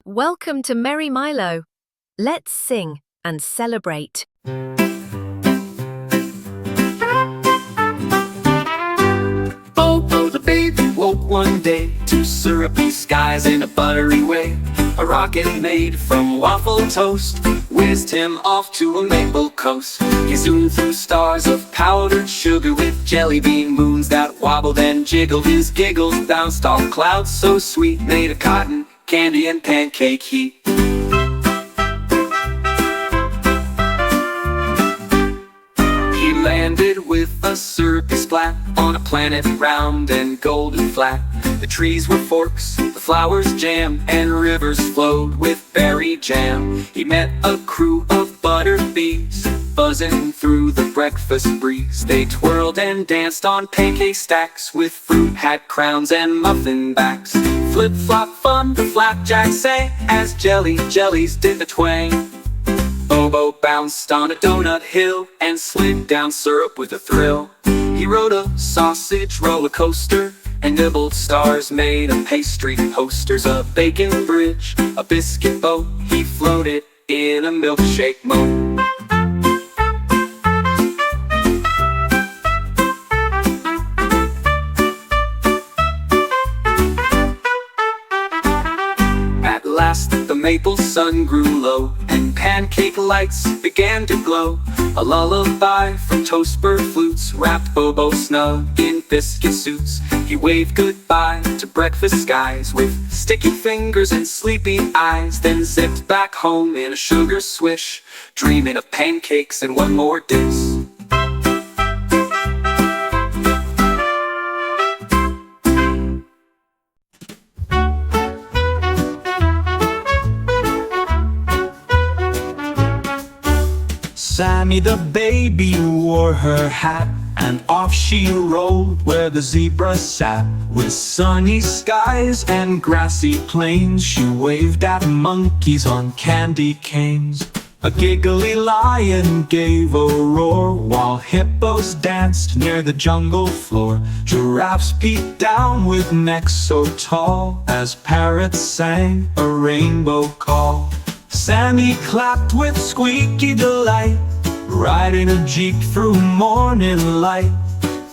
Welcome to MerryMilo. Let's sing and celebrate. Bobo the Baby woke one day to syrupy skies in a buttery way. A rocket made from waffle toast whizzed him off to a maple coast. He zoomed through stars of powdered sugar with jelly bean moons that wobbled and jiggled. His giggles bounced off clouds so sweet, made of cotton candy and pancake heat. He landed with a syrupy splat on a planet round and golden flat. The trees were forks, the flowers jam, and rivers flowed with berry jam. He met a crew of butter bees buzzing through the breakfast breeze. They twirled and danced on pancake stacks with fruit hat crowns and muffin backs. Flip-flop fun, the flapjacks sang as jellies did the twang. Bobo bounced on a donut hill and slid down syrup with a thrill. He rode a sausage roller coaster and nibbled stars made of pastry posters. A bacon bridge, a biscuit boat, he floated in a milkshake moat. At last the maple sun grew low and pancake lights began to glow. A lullaby from toast-burr flutes wrapped Bobo snug in biscuit suits. He waved goodbye to breakfast skies with sticky fingers and sleepy eyes, then zipped back home in a sugar swish, dreaming of pancakes and one more dish. Sammy the baby wore her hat, and off she rolled where the zebra sat. With sunny skies and grassy plains, she waved at monkeys on candy canes. A giggly lion gave a roar while hippos danced near the jungle floor. Giraffes peeked down with necks so tall as parrots sang a rainbow call. Sammy clapped with squeaky delight, riding a jeep through morning light.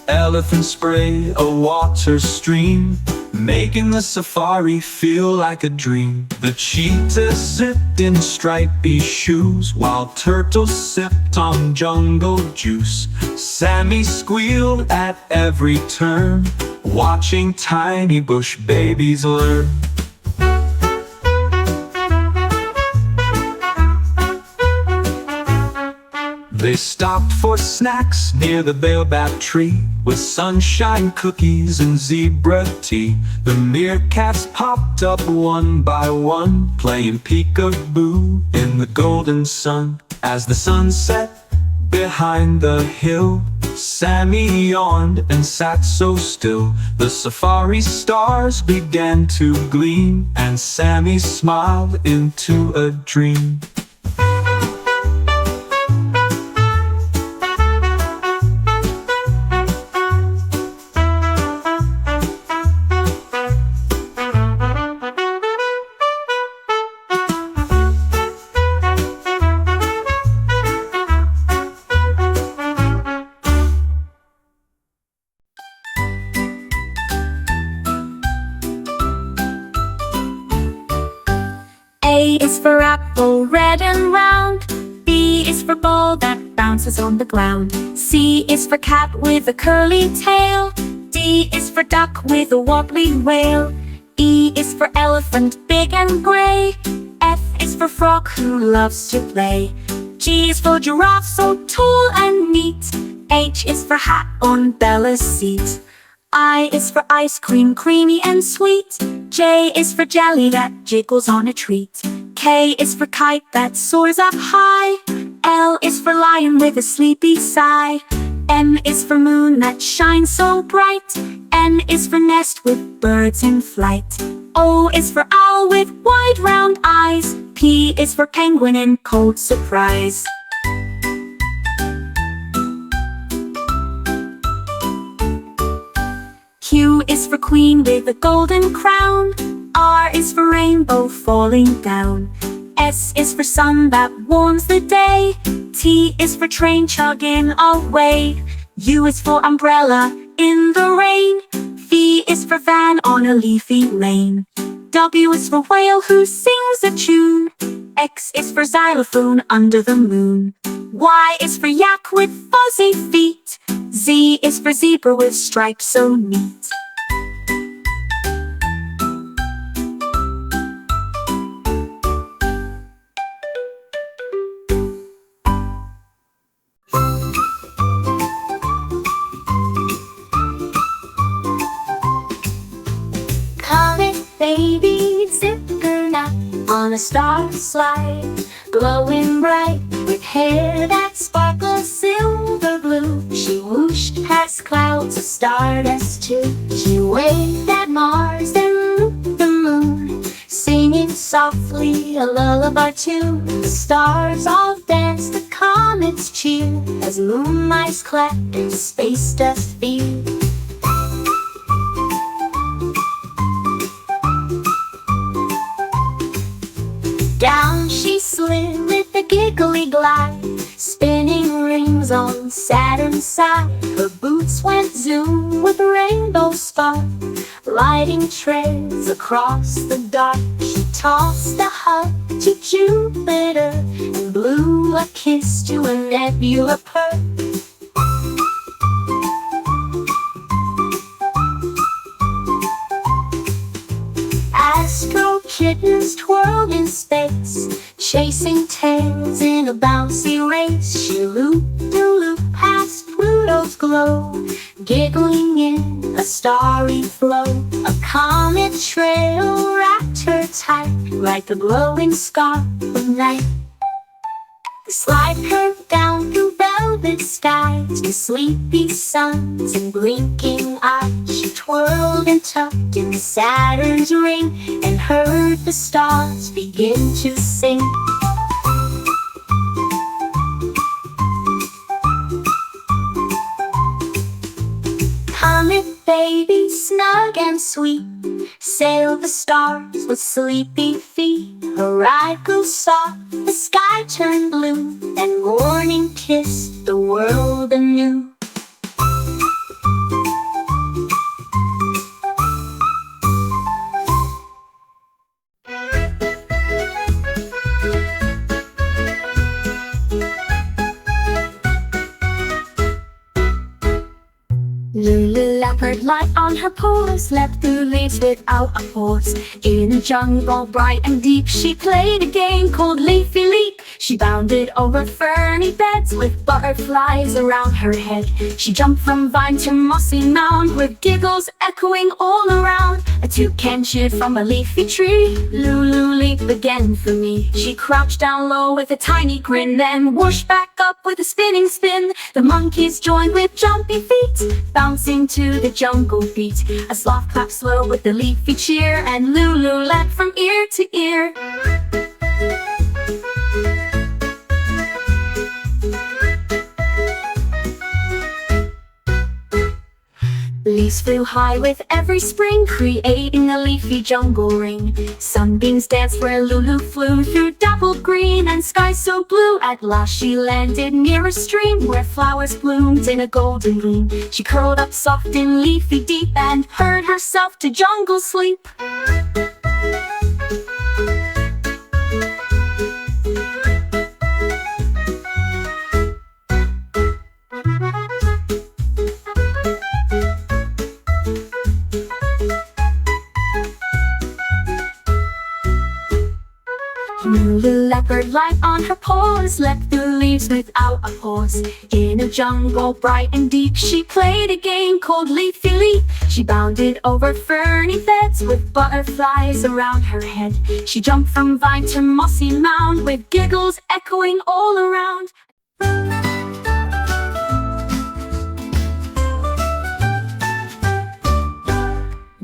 Elephants spray a water stream, making the safari feel like a dream. The cheetahs zipped in stripy shoes while turtles sipped on jungle juice. Sammy squealed at every turn, watching tiny bush babies learn. They stopped for snacks near the baobab tree with sunshine cookies and zebra tea. The meerkats popped up one by one, playing peekaboo in the golden sun. As the sun set behind the hill, Sammy yawned and sat so still. The safari stars began to gleam, and Sammy smiled into a dream. A is for apple, red and round. B is for ball that bounces on the ground. C is for cat with a curly tail. D is for duck with a wobbly wail. E is for elephant, big and gray. F is for frog who loves to play. G is for giraffe, so tall and neat. H is for hat on Bella's seat. I is for ice cream, creamy and sweet. J is for jelly that jiggles on a treat. K is for kite that soars up high. L is for lion with a sleepy sigh. M is for moon that shines so bright. N is for nest with birds in flight. O is for owl with wide round eyes. P is for penguin in cold surprise. Q is for queen with a golden crown. R is for rainbow falling down. S is for sun that warms the day. T is for train chugging away. U is for umbrella in the rain. V is for van on a leafy lane. W is for whale who sings a tune. X is for xylophone under the moon. Y is for yak with fuzzy feet. Z is for zebra with stripes so neat. Comet baby zipping up on a star slide, glowing bright with hair that sparkles silver blue. She whooshed past clouds of stardust too. She waved at Mars and looped the moon, singing softly a lullaby tune. The stars all dance, the comets cheer as moon mice clap and space dust feel. Down she slid with a giggly glide, spinning rings on Saturn's side. Her boots went zoom with a rainbow spark, lighting trails across the dark. She tossed a hug to Jupiter and blew a kiss to a nebula purr. Astro kittens twirled in space, chasing tails in a bouncy race. She looped a loop past Pluto's glow, giggling in a starry flow. A comet trail wrapped her tight, like a glowing scarf of night. The slide curved down through velvet skies to sleepy suns and blinking eyes. She twirled and tucked in Saturn's ring and heard the stars begin to sing. Comet baby, snug and sweet, sail the stars with sleepy feet. Her ride grew soft, the sky turned blue, and morning kissed the world anew. Lulu leopard light on her paws, leapt through leaves without a pause. In a jungle bright and deep, she played a game called Leafy Leap. She bounded over ferny beds with butterflies around her head. She jumped from vine to mossy mound with giggles echoing all around. A toucan cheered from a leafy tree. Lulu leap again for me. She crouched down low with a tiny grin, then whooshed back up with a spinning spin. The monkeys joined with jumpy feet, bouncing to the jungle beat. A sloth clapped slow with the leafy cheer, and Lulu leapt from ear to ear. Leaves flew high with every spring, creating a leafy jungle ring. Sunbeams danced where Lulu flew through dappled green and skies so blue. At last she landed near a stream where flowers bloomed in a golden gleam. She curled up soft in leafy deep and purred herself to jungle sleep. Lulu leopard light on her paws, leapt through leaves without a pause. In a jungle bright and deep, she played a game called Leafy Leap. She bounded over ferny beds with butterflies around her head. She jumped from vine to mossy mound with giggles echoing all around.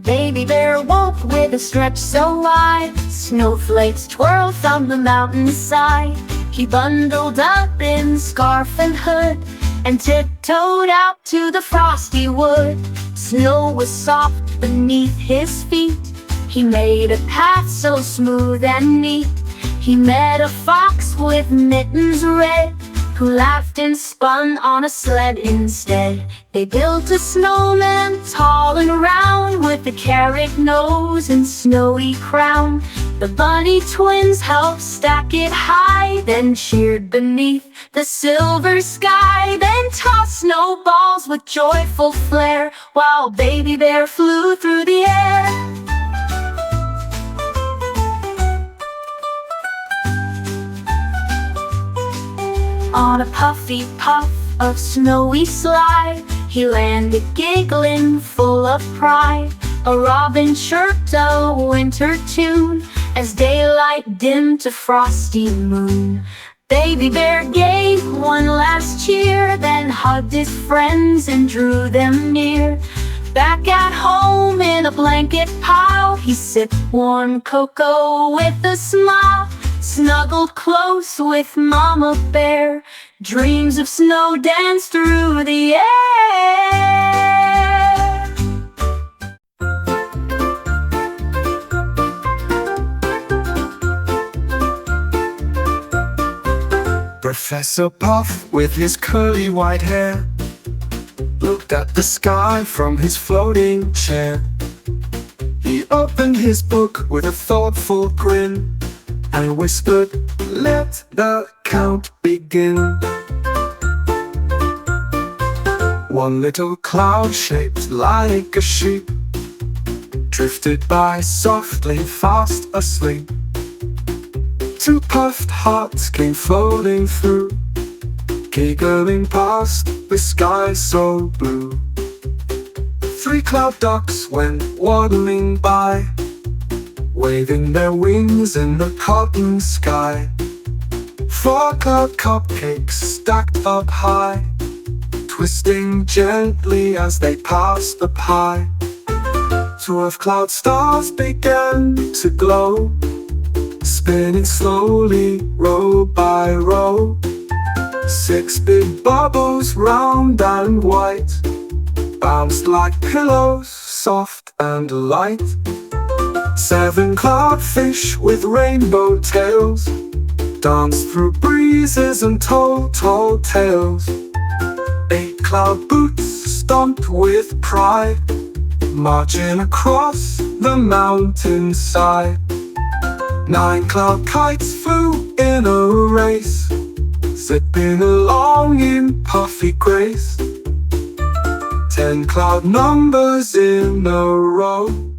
Baby bear woke with a stretch so wide, snowflakes twirled from the mountainside. He bundled up in scarf and hood and tiptoed out to the frosty wood. Snow was soft beneath his feet. He made a path so smooth and neat. He met a fox with mittens red, who laughed and spun on a sled instead. They built a snowman tall and round, with a carrot nose and snowy crown. The bunny twins helped stack it high, then cheered beneath the silver sky. Then tossed snowballs with joyful flair, while Baby Bear flew through the air. On a puffy puff of snowy slide, he landed giggling, full of pride. A robin chirped a winter tune, as daylight dimmed to frosty moon. Baby Bear gave one last cheer, then hugged his friends and drew them near. Back at home in a blanket pile, he sipped warm cocoa with a smile. Snuggled close with Mama Bear, dreams of snow danced through the air. Professor Puff, with his curly white hair, looked at the sky from his floating chair. He opened his book with a thoughtful grin, and whispered, "Let the count begin." One little cloud shaped like a sheep drifted by softly, fast asleep. Two puffed hearts came floating through, giggling past the sky so blue. Three cloud ducks went waddling by, waving their wings in the cotton sky. Four cloud cupcakes stacked up high, twisting gently as they passed the pie. 12 cloud stars began to glow, spinning slowly, row by row. 6 big bubbles, round and white, bounced like pillows, soft and light. 7 cloudfish with rainbow tails danced through breezes and told tall tales. 8 cloud boots stomped with pride, marching across the mountainside. 9 cloud kites flew in a race, zipping along in puffy grace. 10 cloud numbers in a row